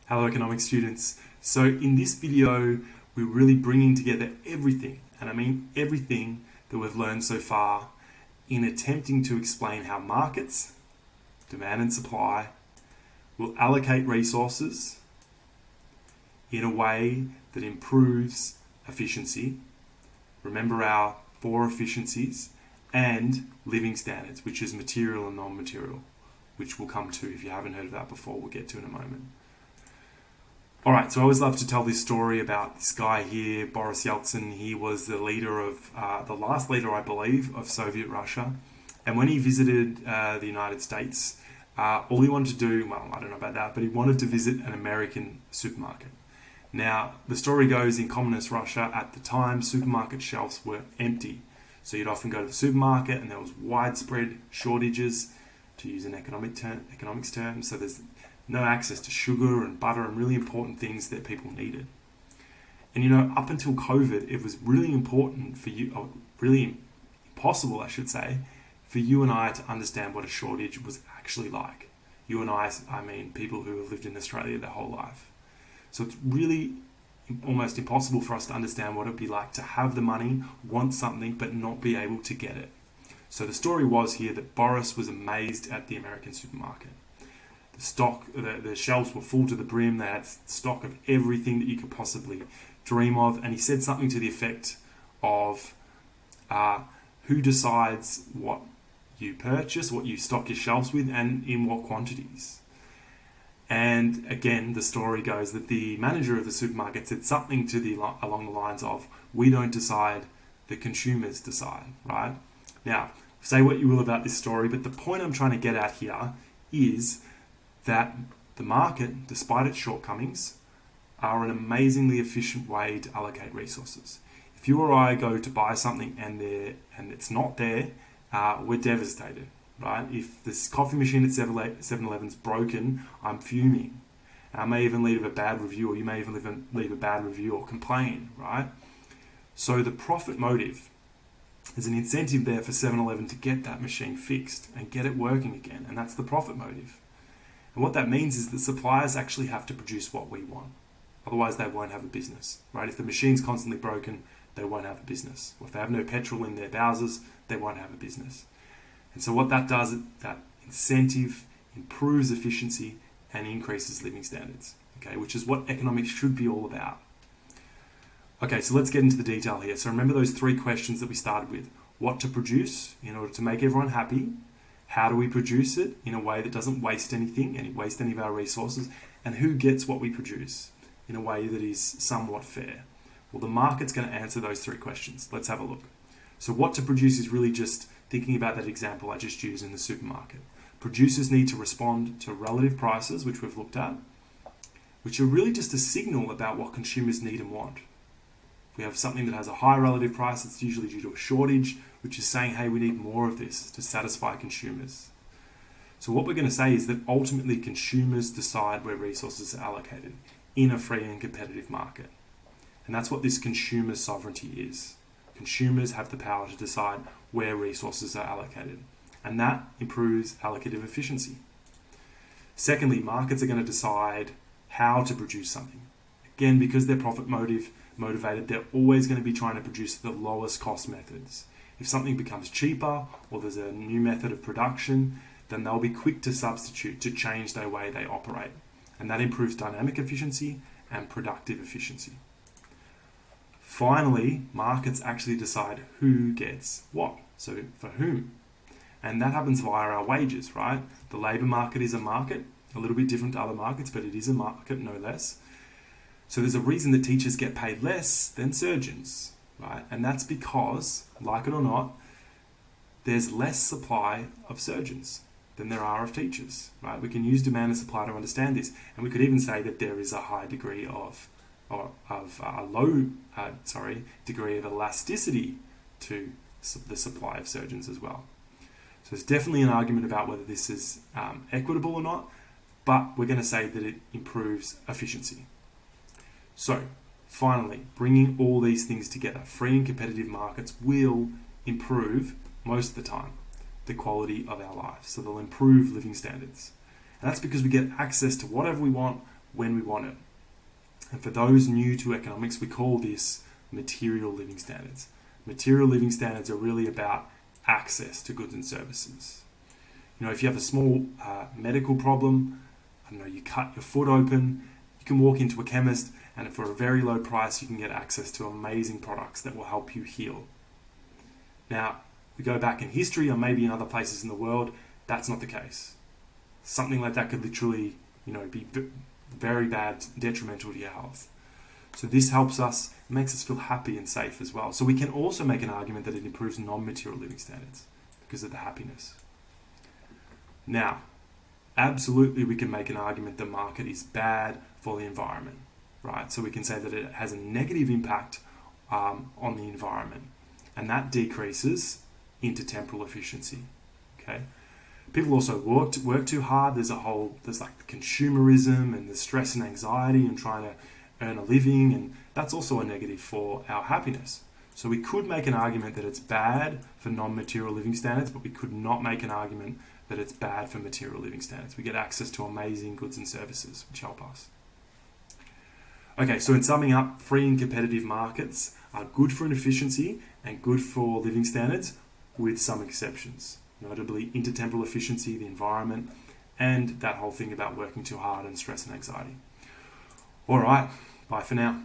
Hello economics students. So in this video, we're really bringing together everything, and I mean everything that we've learned so far in attempting to explain how markets, demand and supply, will allocate resources in a way that improves efficiency. Remember our 4 efficiencies, and living standards, which is material and non-material, which we'll come to if you haven't heard of that before. We'll get to in a moment. Alright, so I always love to tell this story about this guy here, Boris Yeltsin. He was the leader of, the last leader, I believe, of Soviet Russia. And when he visited the United States, all he wanted to do, well, I don't know about that, but he wanted to visit an American supermarket. Now, the story goes in communist Russia at the time, supermarket shelves were empty. So you'd often go to the supermarket and there was widespread shortages, to use an economics term. So there's no access to sugar and butter and really important things that people needed. And you know, up until COVID, it was really important for you, or really impossible, I should say, for you and I to understand what a shortage was actually like. You and I mean people who have lived in Australia their whole life. So it's really almost impossible for us to understand what it would be like to have the money, want something, but not be able to get it. So the story was here that Boris was amazed at the American supermarket. The shelves were full to the brim. They had stock of everything that you could possibly dream of. And he said something to the effect of, who decides what you purchase, what you stock your shelves with, and in what quantities? And again, the story goes that the manager of the supermarket said something along the lines of, we don't decide, the consumers decide, right? Now, say what you will about this story, but the point I'm trying to get at here is that the market, despite its shortcomings, are an amazingly efficient way to allocate resources. If you or I go to buy something and it's not there, we're devastated, right? If this coffee machine at 7-Eleven is broken, I'm fuming. I may even leave a bad review, or you may even leave a bad review or complain, right? So the profit motive, there's an incentive there for 7-Eleven to get that machine fixed and get it working again, and that's the profit motive. And what that means is that suppliers actually have to produce what we want. Otherwise, they won't have a business, right? If the machine's constantly broken, they won't have a business. Or if they have no petrol in their bowsers, they won't have a business. And so what that does, that incentive improves efficiency and increases living standards, okay? Which is what economics should be all about. Okay, so let's get into the detail here. So remember those 3 questions that we started with. What to produce in order to make everyone happy? How do we produce it in a way that doesn't waste anything and waste any of our resources? And who gets what we produce in a way that is somewhat fair? Well, the market's going to answer those 3 questions. Let's have a look. So what to produce is really just thinking about that example I just used in the supermarket. Producers need to respond to relative prices, which we've looked at, which are really just a signal about what consumers need and want. If we have something that has a high relative price, it's usually due to a shortage, which is saying, hey, we need more of this to satisfy consumers. So what we're going to say is that ultimately consumers decide where resources are allocated in a free and competitive market. And that's what this consumer sovereignty is. Consumers have the power to decide where resources are allocated, and that improves allocative efficiency. Secondly, markets are going to decide how to produce something. Again, because they're profit motivated, they're always going to be trying to produce the lowest cost methods. If something becomes cheaper or there's a new method of production, then they'll be quick to substitute, to change their way they operate. And that improves dynamic efficiency and productive efficiency. Finally, markets actually decide who gets what, so for whom. And that happens via our wages, right? The labour market is a market, a little bit different to other markets, but it is a market no less. So there's a reason that teachers get paid less than surgeons, right? And that's because, like it or not, there's less supply of surgeons than there are of teachers, right? We can use demand and supply to understand this. And we could even say that there is a high degree of degree of elasticity to the supply of surgeons as well. So there's definitely an argument about whether this is equitable or not, but we're going to say that it improves efficiency. So finally, bringing all these things together, free and competitive markets will improve, most of the time, the quality of our lives. So they'll improve living standards. And that's because we get access to whatever we want, when we want it. And for those new to economics, we call this material living standards. Material living standards are really about access to goods and services. You know, if you have a small medical problem, I don't know, you cut your foot open, you can walk into a chemist and for a very low price you can get access to amazing products that will help you heal. Now, we go back in history or maybe in other places in the world, that's not the case. Something like that could literally, be very bad, detrimental to your health. So this helps us, makes us feel happy and safe as well. So we can also make an argument that it improves non-material living standards because of the happiness. Now, absolutely we can make an argument the market is bad for the environment, right? So we can say that it has a negative impact on the environment, and that decreases intertemporal efficiency, okay? People also work too hard. There's like consumerism and the stress and anxiety and trying to earn a living, and that's also a negative for our happiness. So we could make an argument that it's bad for non-material living standards, but we could not make an argument that it's bad for material living standards. We get access to amazing goods and services which help us. Okay, so in summing up, free and competitive markets are good for efficiency and good for living standards with some exceptions, notably intertemporal efficiency, the environment, and that whole thing about working too hard and stress and anxiety. All right, bye for now.